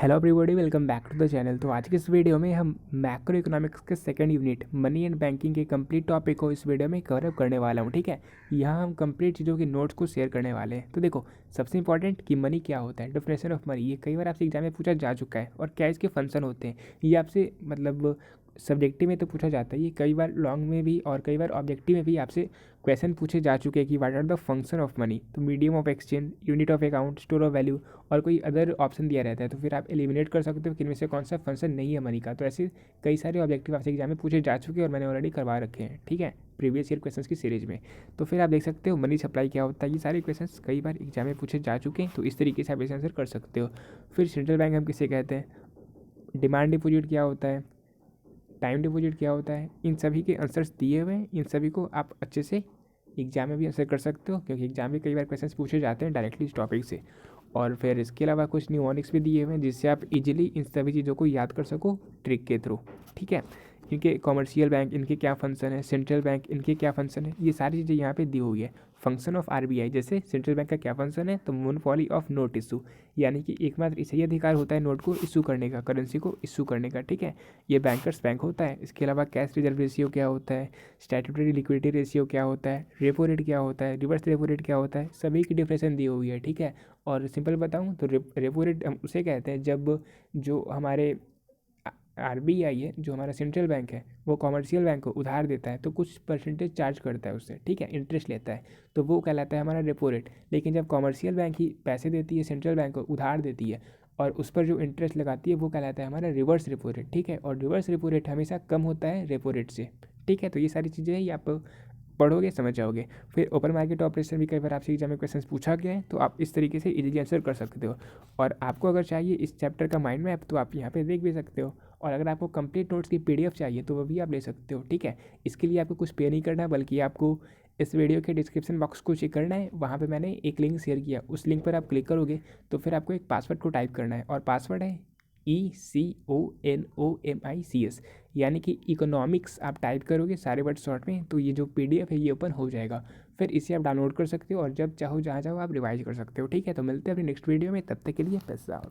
Hello everybody, welcome back to the channel. तो आज के इस वीडियो में हम मैक्रो इकोनॉमिक्स के second unit money and banking के कंप्लीट टॉपिक को इस वीडियो में कवर अप करने वाला हूँ। ठीक है, यहाँ हम कंप्लीट चीज़ों के नोट्स को शेयर करने वाले हैं। तो देखो, सबसे इंपॉर्टेंट कि मनी क्या होता है, डेफिनेशन ऑफ मनी। ये कई बार आपसे एग्जाम में पूछा जा चुका है, और क्या इसके फंक्शन होते हैं ये आपसे मतलब सब्जेक्टिव में तो पूछा जाता है, ये कई बार लॉन्ग में भी और कई बार ऑब्जेक्टिव में भी आपसे क्वेश्चन पूछे जा चुके हैं कि what are the function of money. तो medium of exchange, unit of account, store of value और कोई अदर ऑप्शन दिया रहता है, तो फिर आप एलिमिनेट कर सकते हो कि इनमें से कौन सा फंक्शन नहीं है मनी का। तो ऐसे कई सारे ऑब्जेक्टिव आपसे एग्जाम में पूछे जा चुके हैं और मैंने ऑलरेडी करवा रखे हैं, ठीक है, प्रीवियस ईयर क्वेश्चंस की सीरीज में। तो फिर आप देख सकते हो मनी सप्लाई क्या होता है, ये सारे क्वेश्चंस कई बार एग्जाम में पूछे जा चुके हैं, तो इस तरीके से आप इसे आंसर कर सकते हो। फिर सेंट्रल बैंक हम किसे कहते हैं, डिमांड डिपॉजिट क्या होता है, टाइम डिपॉजिट क्या होता है, इन सभी के आंसर्स दिए हुए हैं। इन सभी को आप अच्छे से एग्जाम में भी आंसर कर सकते हो, क्योंकि एग्जाम में कई बार क्वेश्चंस पूछे जाते हैं डायरेक्टली इस टॉपिक से। और फिर इसके अलावा कुछ न्यूमोनिक्स भी दिए हुए हैं, जिससे आप इजीली इन सभी चीज़ों को याद कर सको ट्रिक के थ्रू। ठीक है, इनके कॉमर्शियल बैंक इनके क्या फंक्शन है, सेंट्रल बैंक इनके क्या फंक्शन है, ये सारी चीज़ें यहाँ पे दी हुई है। फंक्शन ऑफ आरबीआई, जैसे सेंट्रल बैंक का क्या फंक्शन है, तो मोनोपोली ऑफ नोट इशू, यानी कि एकमात्र इसे ही अधिकार होता है नोट को इशू करने का, करेंसी को इशू करने का। ठीक है, ये बैंकर्स बैंक होता है। इसके अलावा कैश रिजर्व रेशियो क्या होता है, स्टैट्यूटरी लिक्विडिटी रेशियो क्या होता है, रेपो रेट क्या होता है, रिवर्स रेपो रेट क्या होता है, सभी की डिफरेंशन दी हुई है। ठीक है, और सिंपल बताऊँ तो रेपो रेट हम उसे कहते हैं जब जो हमारे आरबीआई है, जो हमारा सेंट्रल बैंक है, वो कॉमर्शियल बैंक को उधार देता है तो कुछ परसेंटेज चार्ज करता है उससे, ठीक है, इंटरेस्ट लेता है, तो वो कहलाता है हमारा रेपो रेट। लेकिन जब कॉमर्शियल बैंक ही पैसे देती है सेंट्रल बैंक को, उधार देती है, और उस पर जो इंटरेस्ट लगाती है वो कहलाता है हमारा रिवर्स रेपो रेट। ठीक है, और रिवर्स रेपो रेट हमेशा कम होता है रेपो रेट से। ठीक है, तो ये सारी चीज़ें ही आप पढ़ोगे समझ जाओगे। फिर ओपन मार्केट ऑपरेशन भी कई बार आपसे एग्जाम में क्वेश्चन पूछा गया है, तो आप इस तरीके से इजीली आंसर कर सकते हो। और आपको अगर चाहिए इस चैप्टर का माइंड मैप, तो आप यहाँ पे देख भी सकते हो। और अगर आपको कंप्लीट नोट्स की पीडीएफ चाहिए तो वो भी आप ले सकते हो। ठीक है, इसके लिए आपको कुछ पे नहीं करना, बल्कि आपको इस वीडियो के डिस्क्रिप्शन बॉक्स को चेक करना है, वहाँ पे मैंने एक लिंक शेयर किया, उस लिंक पर आप क्लिक करोगे तो फिर आपको एक पासवर्ड को टाइप करना है, और पासवर्ड है ECONOMICS, यानी कि इकोनॉमिक्स आप टाइप करोगे सारे वर्ड शॉर्ट में, तो ये जो पीडीएफ है ये ओपन हो जाएगा। फिर इसे आप डाउनलोड कर सकते हो और जब चाहो जहाँ चाहो आप रिवाइज कर सकते हो। ठीक है, तो मिलते हैं अपनी नेक्स्ट वीडियो में, तब तक के लिए पैसा।